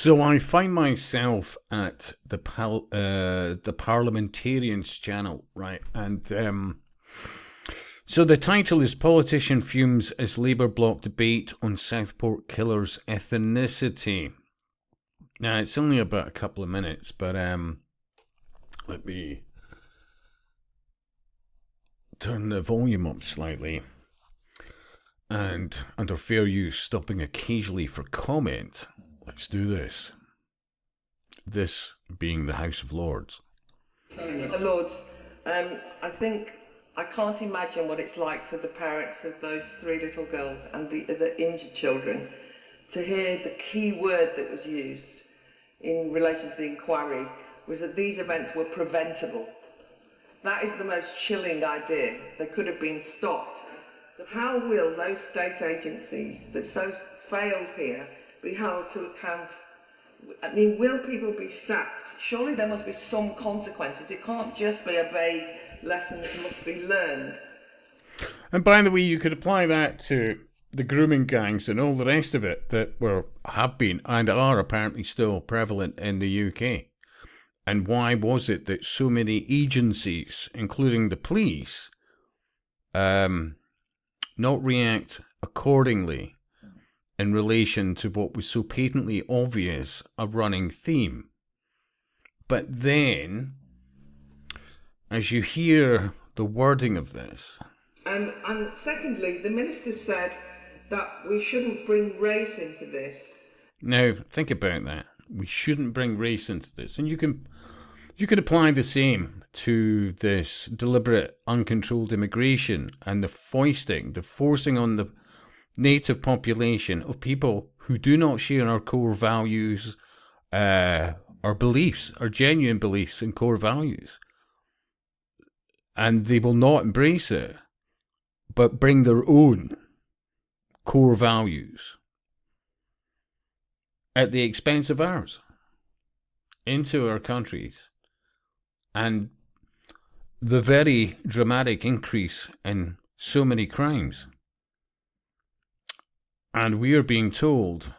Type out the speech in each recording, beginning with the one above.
So I find myself at the Parliamentarians channel, right? And so the title is Politician Fumes as Labour Bloc Debate on Southport Killer's Ethnicity. Now, it's only about a couple of minutes, but let me turn the volume up slightly. And under fair use, stopping occasionally for comment, let's do this. This being the House of Lords. The Lords, I think I can't imagine what it's like for the parents of those three little girls and the injured children to hear the key word that was used in relation to the inquiry was that these events were preventable. That is the most chilling idea. They could have been stopped. How will those state agencies that so failed here be held to account? I mean, will people be sacked? Surely there must be some consequences. It can't just be a vague lessons must be learned. And by the way, you could apply that to the grooming gangs and all the rest of it that have been and are apparently still prevalent in the UK. And why was it that so many agencies, including the police, not react accordingly in relation to what was so patently obvious a running theme? But then, as you hear the wording of this... And secondly, the minister said that we shouldn't bring race into this. Now, think about that. We shouldn't bring race into this. And you could apply the same to this deliberate, uncontrolled immigration and the forcing on the native population of people who do not share our core values, our beliefs, our genuine beliefs and core values. And they will not embrace it, but bring their own core values at the expense of ours into our countries. And the very dramatic increase in so many crimes. And we are being told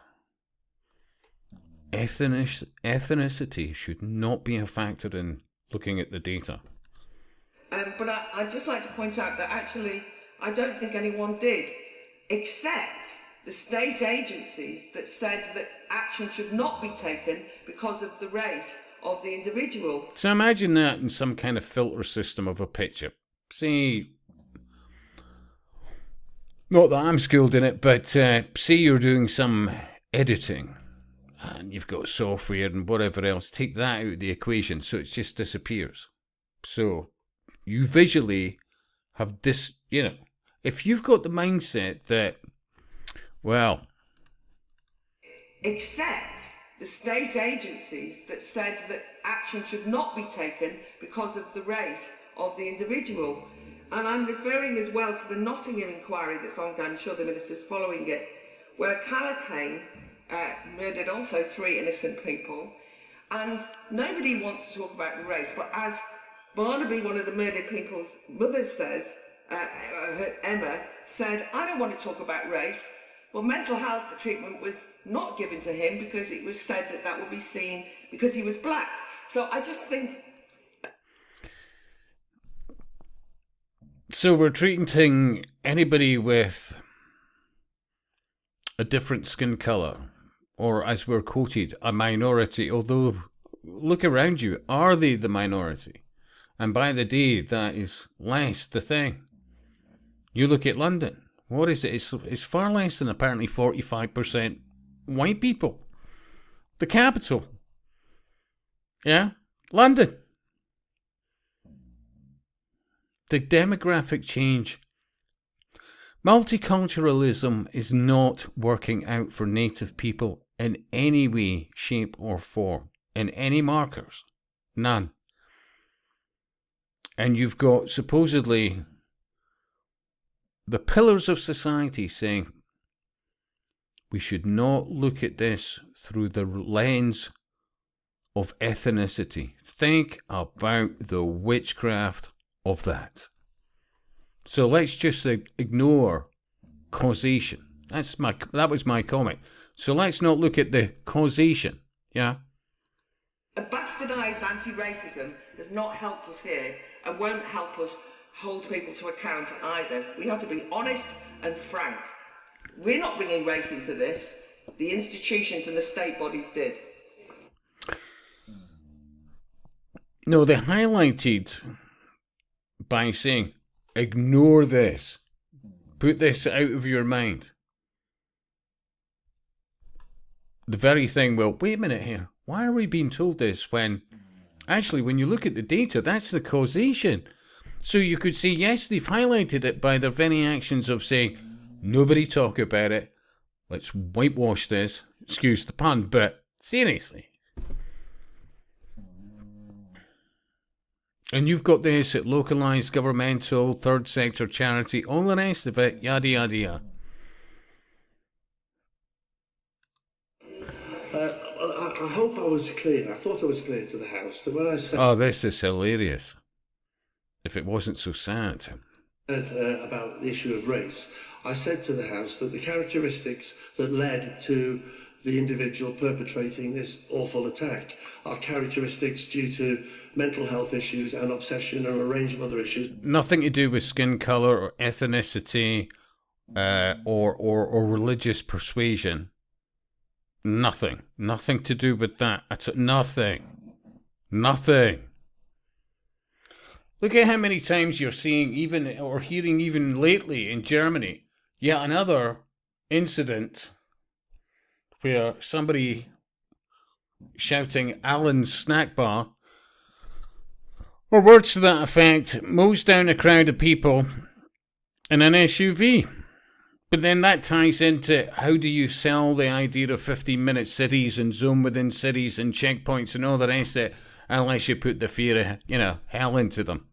ethnicity should not be a factor in looking at the data. But I'd just like to point out that actually I don't think anyone did, except the state agencies that said that action should not be taken because of the race of the individual. So imagine that in some kind of filter system of a picture. Say, not that I'm skilled in it, but say you're doing some editing and you've got software and whatever else. Take that out of the equation so it just disappears. So you visually have this, if you've got the mindset that, well... Except the state agencies that said that action should not be taken because of the race of the individual. And I'm referring as well to the Nottingham inquiry that's ongoing, I'm sure the minister's following it, where Callaghan murdered also 3 innocent people. And nobody wants to talk about the race, but as Barnaby, one of the murdered people's mothers says, Emma, said, I don't want to talk about race. Well, mental health treatment was not given to him because it was said that that would be seen because he was black. So I just think... So we're treating anybody with a different skin colour, or as we're quoted, a minority, although look around you, are they the minority? And by the day, that is less the thing. You look at London. What is it? It's far less than apparently 45% white people. The capital. Yeah? London. The demographic change. Multiculturalism is not working out for native people in any way, shape or form. In any markers. None. And you've got supposedly the pillars of society saying we should not look at this through the lens of ethnicity. Think about the witchcraft of that. So let's just ignore causation. That was my comment. So let's not look at the causation. Yeah. A bastardised anti-racism has not helped us here and won't help us hold people to account either. We have to be honest and frank. We're not bringing race into this. The institutions and the state bodies did. No, they highlighted by saying, ignore this. Put this out of your mind. The very thing, well, wait a minute here. Why are we being told this when, actually, when you look at the data, that's the causation. So you could say, yes, they've highlighted it by their very actions of saying, nobody talk about it. Let's whitewash this. Excuse the pun, but seriously. And you've got this at localised, governmental, third sector charity, all the rest of it, yada, yada, yada. I hope I was clear. I thought I was clear to the House that when I said... Oh, this is hilarious. If it wasn't so sad. About the issue of race, I said to the House that the characteristics that led to the individual perpetrating this awful attack are characteristics due to mental health issues and obsession and a range of other issues. Nothing to do with skin colour or ethnicity or religious persuasion. Nothing. Nothing to do with that. Nothing. Look at how many times you're seeing even or hearing even lately in Germany. Yet another incident where somebody shouting Alan's snack bar or words to that effect mows down a crowd of people in an SUV. But then that ties into how do you sell the idea of 15-minute cities and zone within cities and checkpoints and all the rest of it, unless you put the fear of, hell into them.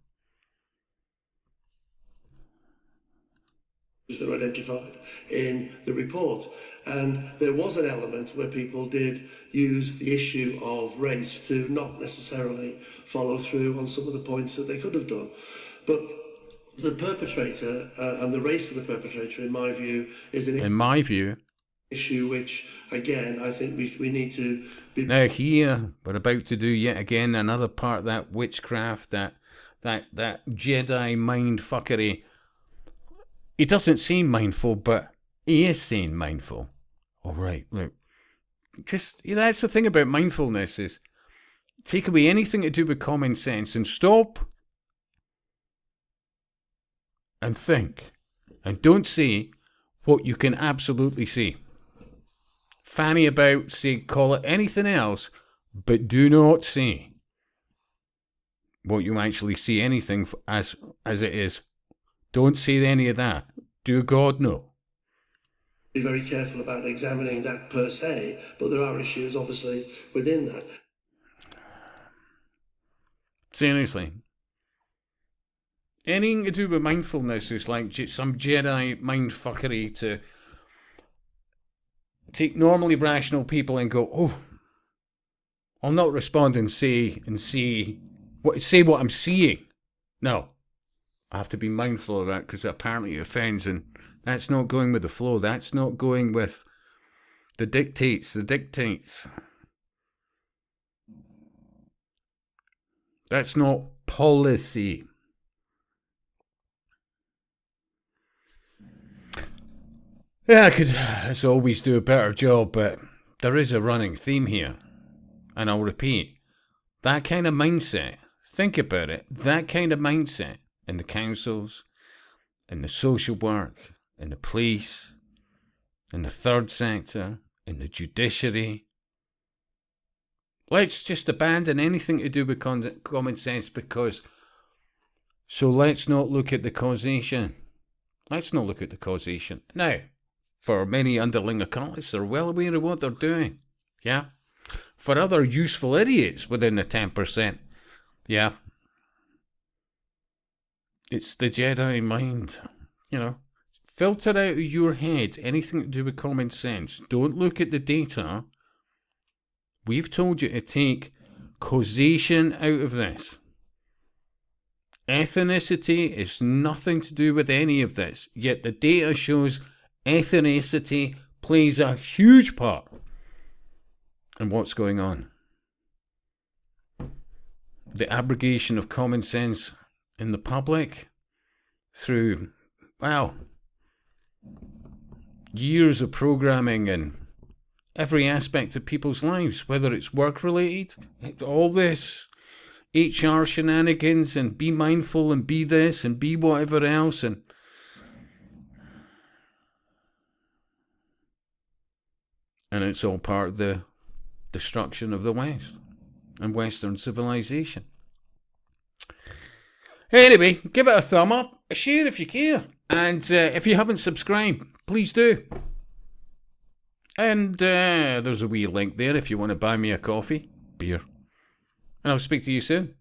That are identified in the report. And there was an element where people did use the issue of race to not necessarily follow through on some of the points that they could have done. But the perpetrator and the race of the perpetrator, in my view, is an issue which, again, I think we need to be... Now here, we're about to do yet again another part of that witchcraft, that Jedi mind fuckery. He doesn't seem mindful, but he is saying mindful. All right, look. Just, that's the thing about mindfulness is take away anything to do with common sense and stop and think. And don't say what you can absolutely see. Fanny about, say, call it anything else, but do not say what you actually see anything as it is. Don't say any of that. Do God know? Be very careful about examining that per se, but there are issues, obviously, within that. Seriously. Anything to do with mindfulness is like some Jedi mindfuckery to take normally rational people and go, oh, I'll not respond and say what I'm seeing. No. I have to be mindful of that because apparently it offends, and that's not going with the flow. That's not going with the dictates. That's not policy. Yeah, I could, as always, do a better job, but there is a running theme here. And I'll repeat, that kind of mindset, think about it, that kind of mindset in the councils, in the social work, in the police, in the third sector, in the judiciary. Let's just abandon anything to do with common sense so let's not look at the causation. Now, for many underling occultists, they're well aware of what they're doing. Yeah. For other useful idiots within the 10%, yeah. It's the Jedi mind, Filter out of your head anything to do with common sense. Don't look at the data. We've told you to take causation out of this. Ethnicity is nothing to do with any of this, yet the data shows ethnicity plays a huge part and what's going on. The abrogation of common sense in the public through, well, years of programming in every aspect of people's lives, whether it's work-related, all this HR shenanigans, and be mindful, and be this, and be whatever else, and it's all part of the destruction of the West and Western civilization. Anyway, give it a thumb up, a share if you care, and if you haven't subscribed, please do. And there's a wee link there if you want to buy me a coffee, beer. And I'll speak to you soon.